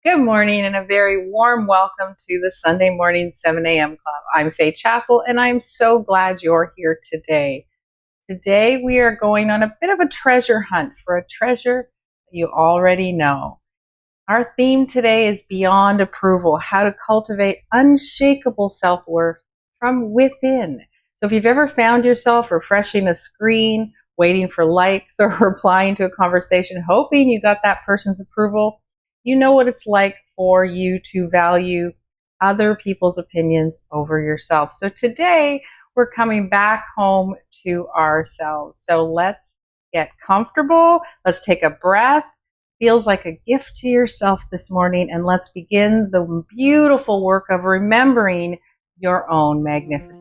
Good morning and a very warm welcome to the Sunday morning 7 a.m. Club. I'm Faye Chappell and I'm so glad you're here today. Today we are going on a bit of a treasure hunt for a treasure you already know. Our theme today is Beyond Approval, how to cultivate unshakable self-worth from within. So if you've ever found yourself refreshing a screen, waiting for likes, or replying to a conversation, hoping you got that person's approval, you know what it's like for you to value other people's opinions over yourself. So today we're coming back home to ourselves. So let's get comfortable. Let's take a breath. Feels like a gift to yourself this morning, and let's begin the beautiful work of remembering your own magnificence.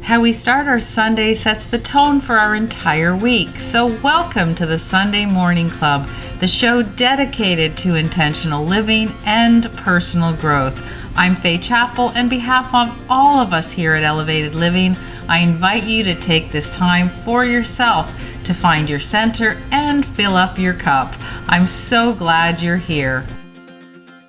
How we start our Sunday sets the tone for our entire week. So welcome to the Sunday Morning Club, the show dedicated to intentional living and personal growth. I'm Faye Chappell, and on behalf of all of us here at Elevated Living, I invite you to take this time for yourself to find your center and fill up your cup. I'm so glad you're here.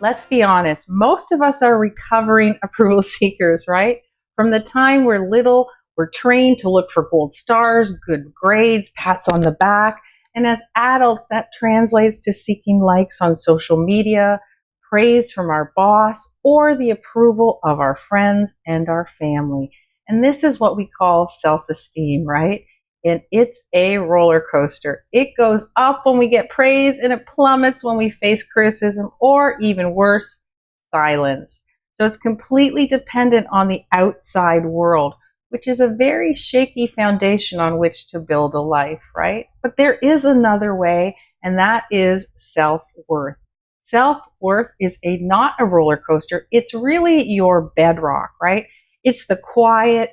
Let's be honest, most of us are recovering approval seekers, right? From the time we're little, we're trained to look for gold stars, good grades, pats on the back. And as adults, that translates to seeking likes on social media, praise from our boss, or the approval of our friends and our family. And this is what we call self-esteem, right? And it's a roller coaster. It goes up when we get praise and it plummets when we face criticism or even worse, silence. So it's completely dependent on the outside world, which is a very shaky foundation on which to build a life, right? But there is another way, and that is self-worth. Self-worth is not a roller coaster. It's really your bedrock, right? It's the quiet,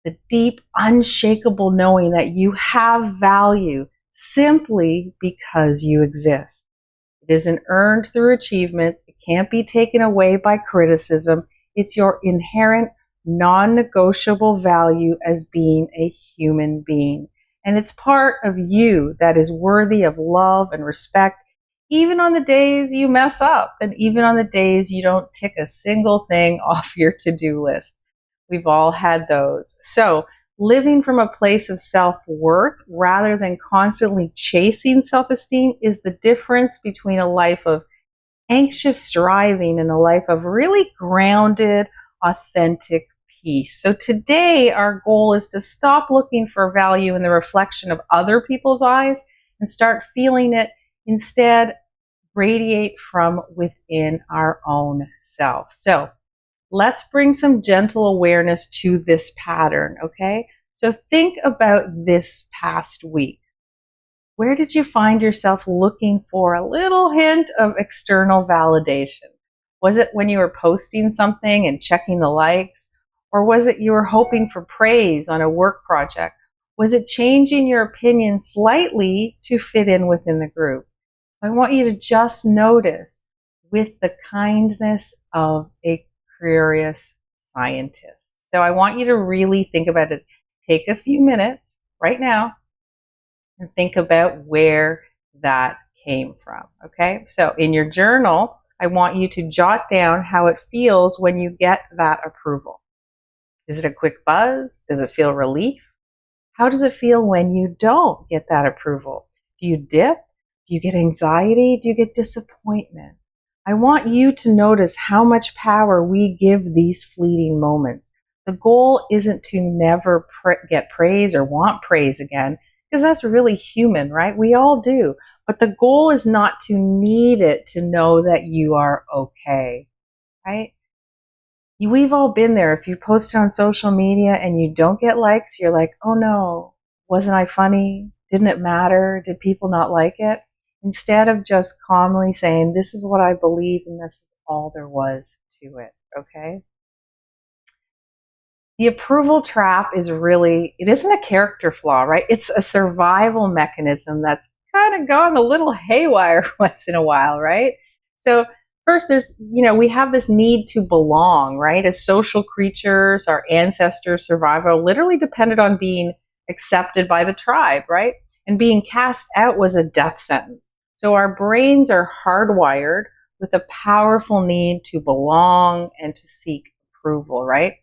the deep, unshakable knowing that you have value simply because you exist. It isn't earned through achievements. It can't be taken away by criticism. It's your inherent, non-negotiable value as being a human being. And it's part of you that is worthy of love and respect, even on the days you mess up and even on the days you don't tick a single thing off your to-do list. We've all had those. So living from a place of self-worth rather than constantly chasing self-esteem is the difference between a life of anxious striving and a life of really grounded, authentic peace. So today our goal is to stop looking for value in the reflection of other people's eyes and start feeling it instead radiate from within our own self. So let's bring some gentle awareness to this pattern, okay? So think about this past week. Where did you find yourself looking for a little hint of external validation? Was it when you were posting something and checking the likes? Or was it you were hoping for praise on a work project? Was it changing your opinion slightly to fit in within the group? I want you to just notice with the kindness of a curious scientist. So I want you to really think about it. Take a few minutes right now and think about where that came from, okay? So in your journal, I want you to jot down how it feels when you get that approval. Is it a quick buzz? Does it feel relief? How does it feel when you don't get that approval? Do you dip? Do you get anxiety? Do you get disappointment? I want you to notice how much power we give these fleeting moments. The goal isn't to never get praise or want praise again, because that's really human, right? We all do. But the goal is not to need it to know that you are okay, right? We've all been there. If you post on social media and you don't get likes, you're like, oh no, wasn't I funny? Didn't it matter? Did people not like it? Instead of just calmly saying, this is what I believe and this is all there was to it, okay? The approval trap is really, it isn't a character flaw, right? It's a survival mechanism that's kind of gone a little haywire once in a while, right? So first we have this need to belong, right? As social creatures, our ancestors' survival literally depended on being accepted by the tribe, right? And being cast out was a death sentence. So our brains are hardwired with a powerful need to belong and to seek approval, right?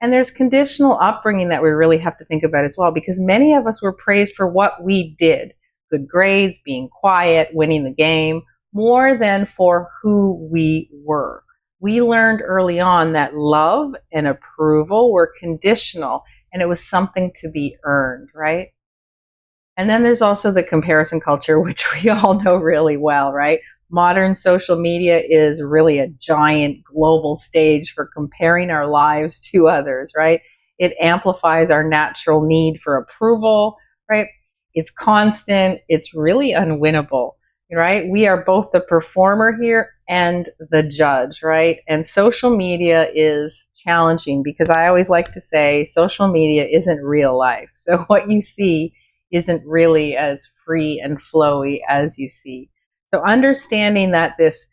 And there's conditional upbringing that we really have to think about as well, because many of us were praised for what we did, good grades, being quiet, winning the game, more than for who we were. We learned early on that love and approval were conditional and it was something to be earned, right? And then there's also the comparison culture, which we all know really well, right? Modern social media is really a giant global stage for comparing our lives to others, right? It amplifies our natural need for approval, right? It's constant, it's really unwinnable, right? We are both the performer here and the judge, right? And social media is challenging because I always like to say social media isn't real life. So what you see isn't really as free and flowy as you see. So understanding that this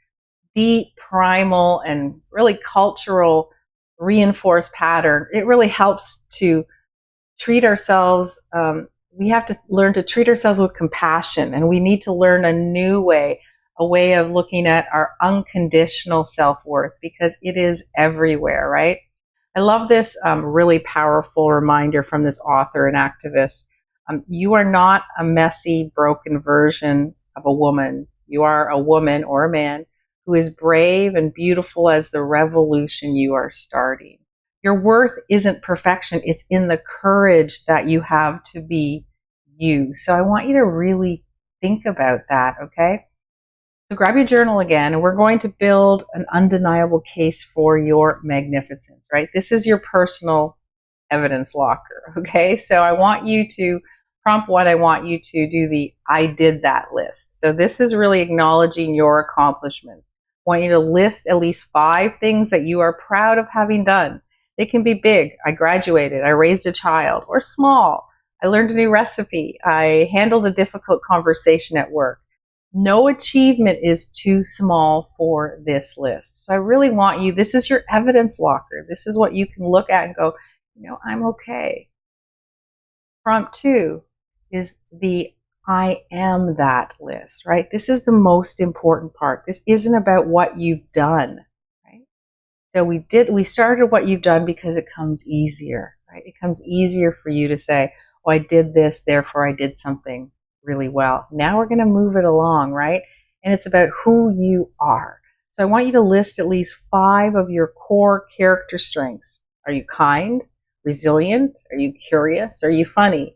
deep, primal, and really cultural reinforced pattern, it really helps to treat ourselves. We have to learn to treat ourselves with compassion, and we need to learn a new way, a way of looking at our unconditional self-worth, because it is everywhere, right? I love this really powerful reminder from this author and activist. You are not a messy, broken version of a woman. You are a woman or a man who is brave and beautiful as the revolution you are starting. Your worth isn't perfection. It's in the courage that you have to be you. So I want you to really think about that, okay? So grab your journal again, and we're going to build an undeniable case for your magnificence, right? This is your personal evidence locker, okay? So I want you to prompt one, I want you to do the I did that list. So this is really acknowledging your accomplishments. I want you to list at least 5 things that you are proud of having done. They can be big. I graduated, I raised a child, or small. I learned a new recipe. I handled a difficult conversation at work. No achievement is too small for this list. So I really want you, this is your evidence locker. This is what you can look at and go, I'm okay. Prompt 2 is the I am that list, right? This is the most important part. This isn't about what you've done, right? So we started what you've done because it comes easier, right? It comes easier for you to say, oh, I did this, therefore I did something really well. Now we're going to move it along, right? And it's about who you are. So I want you to list at least 5 of your core character strengths. Are you kind? Resilient? Are you curious? Are you funny?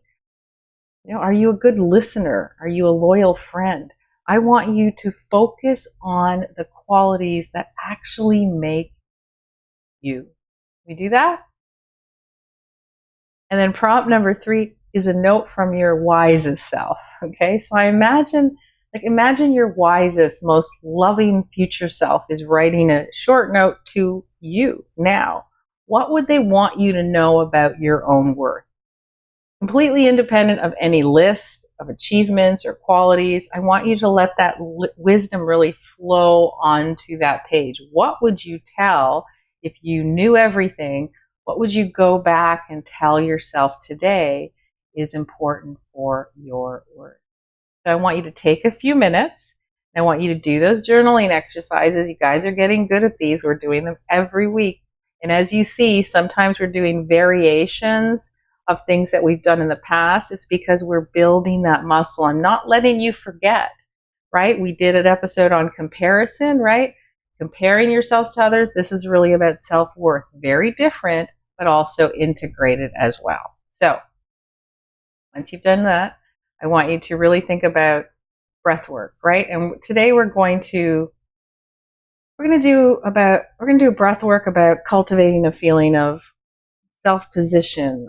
Are you a good listener? Are you a loyal friend? I want you to focus on the qualities that actually make you. We do that? And then prompt number 3 is a note from your wisest self. Okay, so I imagine your wisest, most loving future self is writing a short note to you now. What would they want you to know about your own worth? Completely independent of any list of achievements or qualities, I want you to let that wisdom really flow onto that page. What would you tell if you knew everything? What would you go back and tell yourself today is important for your worth? So I want you to take a few minutes. I want you to do those journaling exercises. You guys are getting good at these. We're doing them every week. And as you see, sometimes we're doing variations of things that we've done in the past. It's because we're building that muscle. I'm not letting you forget, right? We did an episode on comparison, right? Comparing yourselves to others. This is really about self-worth. Very different, but also integrated as well. So once you've done that, I want you to really think about breath work, right? And today we're going to do breath work about cultivating a feeling of self-possession,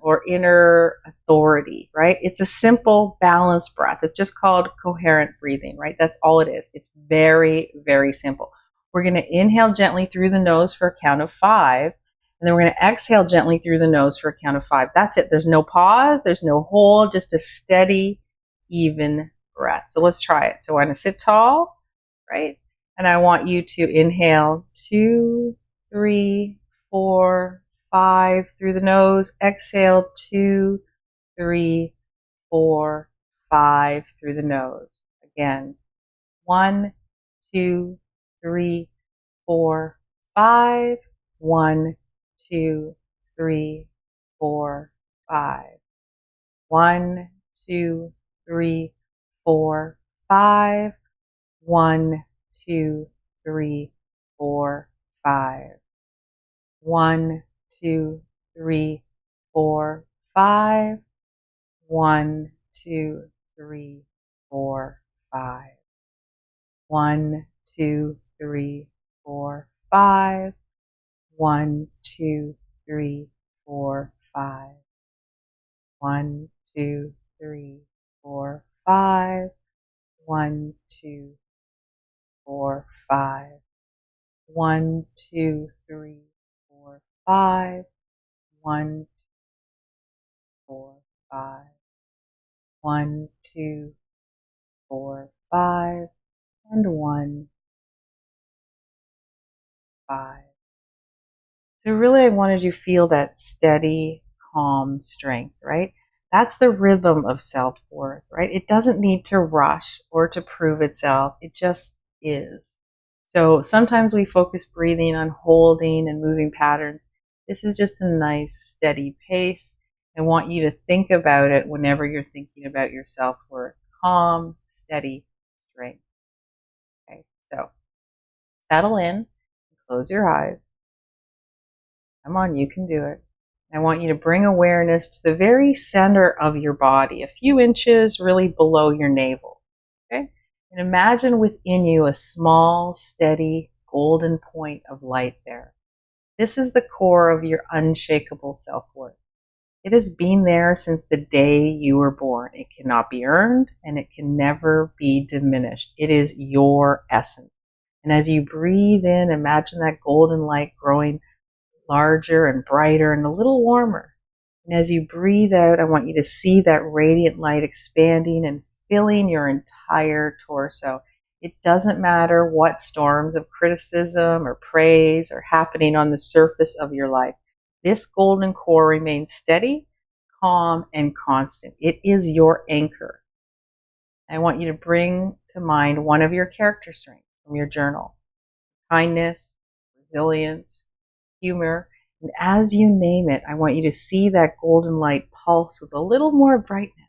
or inner authority, right? It's a simple, balanced breath. It's just called coherent breathing, right? That's all it is. It's very, very simple. We're going to inhale gently through the nose for a count of 5, and then we're going to exhale gently through the nose for a count of 5. That's it. There's no pause. There's no hold. Just a steady, even breath. So let's try it. So I want to sit tall, right? And I want you to inhale 2, 3, 4, 5 through the nose. Exhale 2, 3, 4, 5 through the nose. Again, 1, 2, 3, 4, 5. 1, 2, 3, 4, 5. 1, 2, 3, 4, 5. 1, 2, 3, 4, 5. 1, 2, 3, 4, 5. 1, 2, 3, 4, 5. 1, 2, 3, 4, 5. 1, 2, 3, 4, 5. 1, 2, 3, 4, 5. 1, 2, 4, 5. 1, 2, 3, 4, 5. 1, 4, 5. 1, 2, 4, 5. And 1, 5. So really I wanted you to feel that steady, calm strength, right? That's the rhythm of self-worth, right? It doesn't need to rush or to prove itself. It just is. So sometimes we focus breathing on holding and moving patterns. This is just a nice, steady pace. I want you to think about it whenever you're thinking about your self-worth. Calm, steady strength. Okay, so settle in, close your eyes. Come on, you can do it. I want you to bring awareness to the very center of your body, a few inches really below your navel. Okay? And imagine within you a small, steady, golden point of light there. This is the core of your unshakable self-worth. It has been there since the day you were born. It cannot be earned and it can never be diminished. It is your essence. And as you breathe in, imagine that golden light growing larger and brighter and a little warmer. And as you breathe out, I want you to see that radiant light expanding and filling your entire torso. It doesn't matter what storms of criticism or praise are happening on the surface of your life. This golden core remains steady, calm, and constant. It is your anchor. I want you to bring to mind one of your character strengths from your journal. Kindness, resilience, humor, and as you name it, I want you to see that golden light pulse with a little more brightness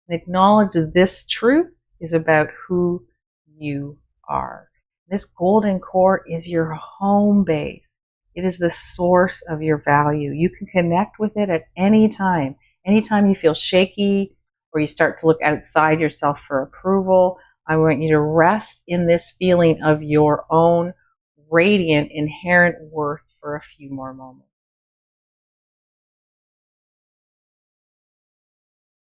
and acknowledge that this truth is about who you are. This golden core is your home base. It is the source of your value. You can connect with it at any time. Anytime you feel shaky or you start to look outside yourself for approval, I want you to rest in this feeling of your own radiant, inherent worth for a few more moments.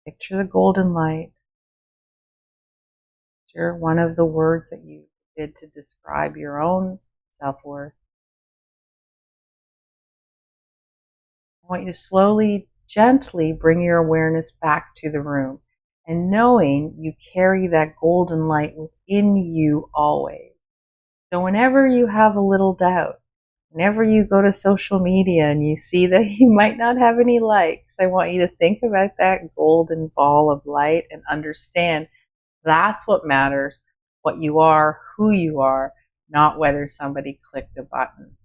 Picture the golden light. Picture one of the words that you did to describe your own self-worth. I want you to slowly, gently bring your awareness back to the room and knowing you carry that golden light within you always. So whenever you have a little doubt, whenever you go to social media and you see that you might not have any likes, I want you to think about that golden ball of light and understand that's what matters, what you are, who you are, not whether somebody clicked a button.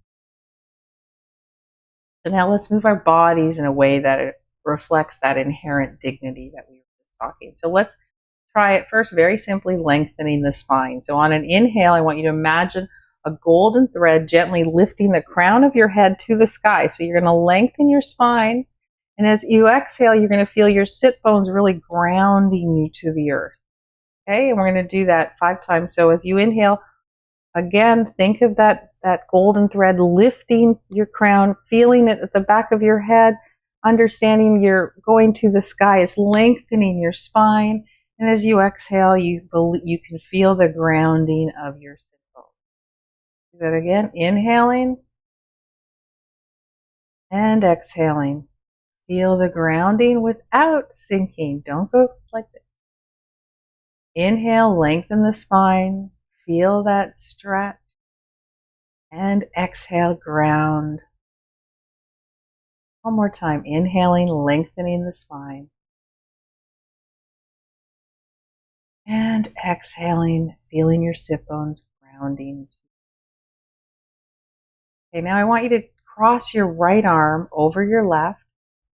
So now let's move our bodies in a way that it reflects that inherent dignity that we were just talking. So let's try it first very simply, lengthening the spine. So on an inhale, I want you to imagine a golden thread gently lifting the crown of your head to the sky. So you're going to lengthen your spine. And as you exhale, you're going to feel your sit bones really grounding you to the earth. Okay, and we're going to do that 5 times. So as you inhale, again, think of that golden thread lifting your crown, feeling it at the back of your head, understanding you're going to the sky is lengthening your spine. And as you exhale, you can feel the grounding of your sit bones. Do that again, inhaling and exhaling. Feel the grounding without sinking. Don't go like this. Inhale, lengthen the spine. Feel that stretch. And exhale, ground. One more time. Inhaling, lengthening the spine. And exhaling, feeling your sit bones ground. grounding. Okay, now I want you to cross your right arm over your left,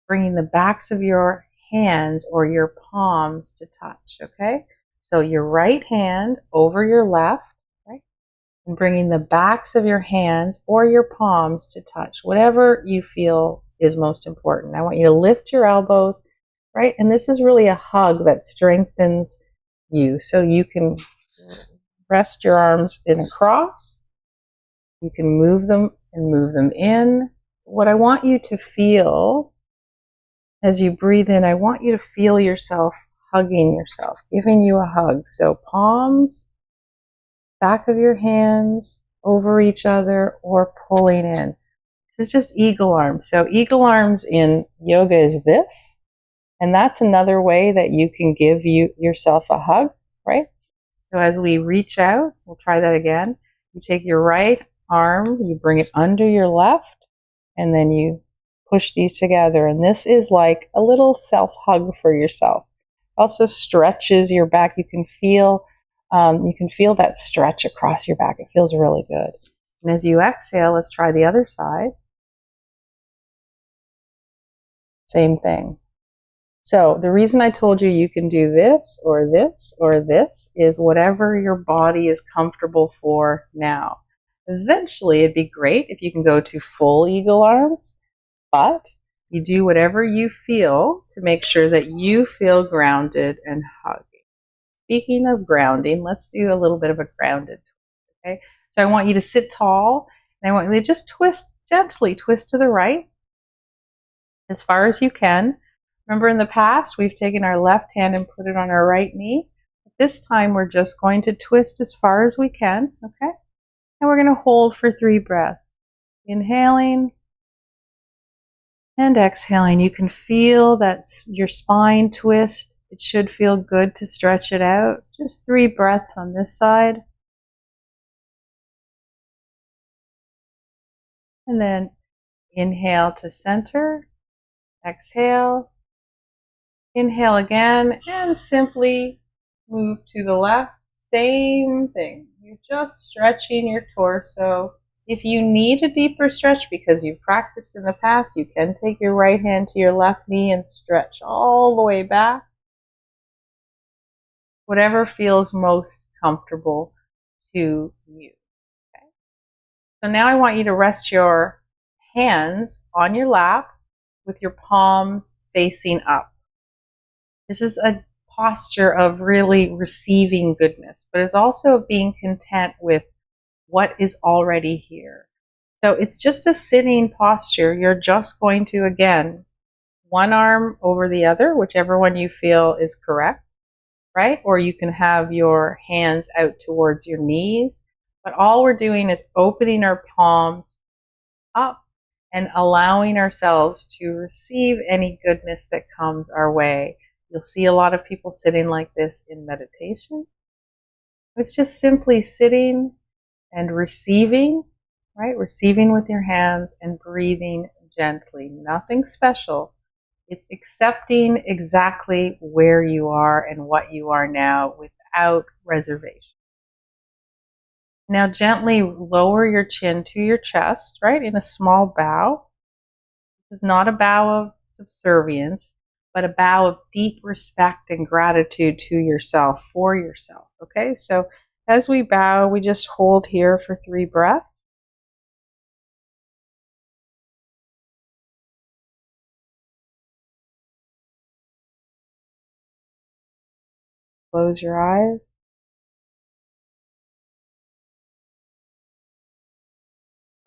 bringing the backs of your hands or your palms to touch, okay? So your right hand over your left, right? And bringing the backs of your hands or your palms to touch, whatever you feel is most important. I want you to lift your elbows, right? And this is really a hug that strengthens you. So you can rest your arms in a cross. You can move them and move them in. What I want you to feel as you breathe in, I want you to feel yourself hugging yourself, giving you a hug. So palms, back of your hands over each other, or pulling in. This is just eagle arms. So eagle arms in yoga is this, and that's another way that you can give yourself a hug, right? So as we reach out, we'll try that again. You take your right arm, you bring it under your left, and then you push these together. And this is like a little self-hug for yourself. Also stretches your back. You can feel that stretch across your back. It feels really good. And as you exhale, let's try the other side. Same thing. So the reason I told you can do this or this or this is whatever your body is comfortable for now. Eventually, it'd be great if you can go to full eagle arms, but you do whatever you feel to make sure that you feel grounded and hugging. Speaking of grounding, let's do a little bit of a grounded twist, okay? So I want you to sit tall, and I want you to just twist, gently twist to the right as far as you can. Remember in the past, we've taken our left hand and put it on our right knee. This time, we're just going to twist as far as we can, okay? And we're going to hold for 3 breaths. Inhaling and exhaling. You can feel that your spine twist. It should feel good to stretch it out. Just 3 breaths on this side. And then inhale to center. Exhale. Inhale again and simply move to the left. Same thing. You're just stretching your torso. If you need a deeper stretch because you've practiced in the past, you can take your right hand to your left knee and stretch all the way back. Whatever feels most comfortable to you. Okay? So now I want you to rest your hands on your lap with your palms facing up. This is a posture of really receiving goodness, but it's also being content with what is already here. So it's just a sitting posture. You're just going to, again, one arm over the other, whichever one you feel is correct, right? Or you can have your hands out towards your knees. But all we're doing is opening our palms up and allowing ourselves to receive any goodness that comes our way. You'll see a lot of people sitting like this in meditation. It's just simply sitting and receiving, right? Receiving with your hands and breathing gently. Nothing special. It's accepting exactly where you are and what you are now without reservation. Now gently lower your chin to your chest, right? In a small bow. This is not a bow of subservience, but a bow of deep respect and gratitude to yourself, for yourself, okay? So as we bow, we just hold here for 3 breaths. Close your eyes.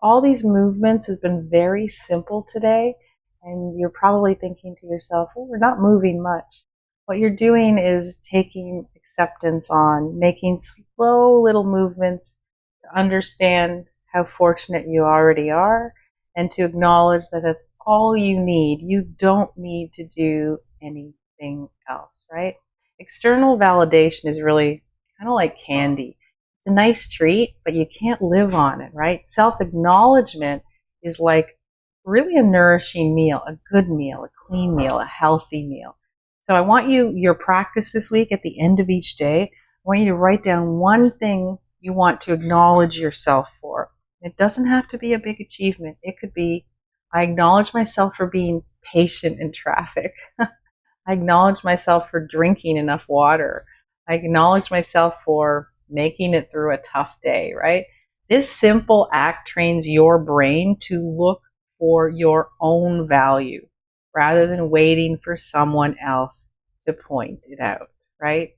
All these movements have been very simple today, and you're probably thinking to yourself, well, we're not moving much. What you're doing is taking acceptance on, making slow little movements to understand how fortunate you already are, and to acknowledge that that's all you need. You don't need to do anything else, right? External validation is really kind of like candy. It's a nice treat, but you can't live on it, right? Self-acknowledgement is like really a nourishing meal, a good meal, a clean meal, a healthy meal. So I want your practice this week at the end of each day, I want you to write down one thing you want to acknowledge yourself for. It doesn't have to be a big achievement. It could be, I acknowledge myself for being patient in traffic. I acknowledge myself for drinking enough water. I acknowledge myself for making it through a tough day, right? This simple act trains your brain to look for your own value rather than waiting for someone else to point it out, right?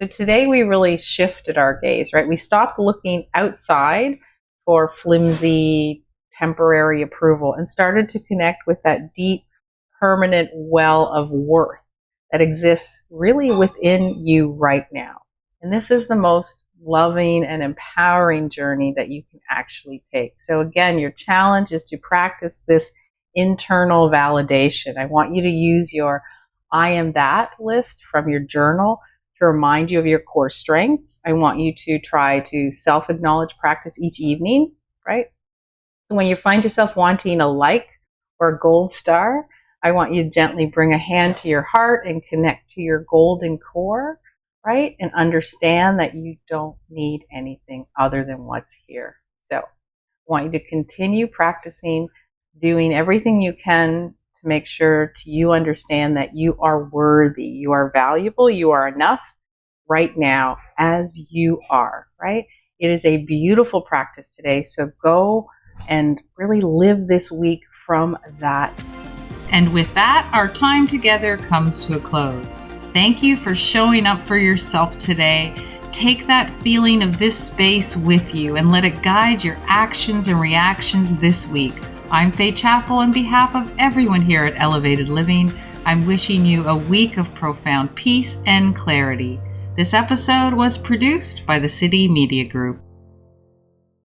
So today we really shifted our gaze, right? We stopped looking outside for flimsy, temporary approval and started to connect with that deep, permanent well of worth that exists really within you right now. And this is the most loving and empowering journey that you can actually take. So again, your challenge is to practice this internal validation. I want you to use your I am that list from your journal to remind you of your core strengths. I want you to try to self-acknowledge practice each evening, right? So when you find yourself wanting a like or a gold star, I want you to gently bring a hand to your heart and connect to your golden core, right? And understand that you don't need anything other than what's here. So I want you to continue practicing, doing everything you can to make sure you understand that you are worthy, you are valuable, you are enough right now as you are, right? It is a beautiful practice today. So go and really live this week from that. And with that, our time together comes to a close. Thank you for showing up for yourself today. Take that feeling of this space with you and let it guide your actions and reactions this week. I'm Faye Chappell. On behalf of everyone here at Elevated Living, I'm wishing you a week of profound peace and clarity. This episode was produced by the City Media Group.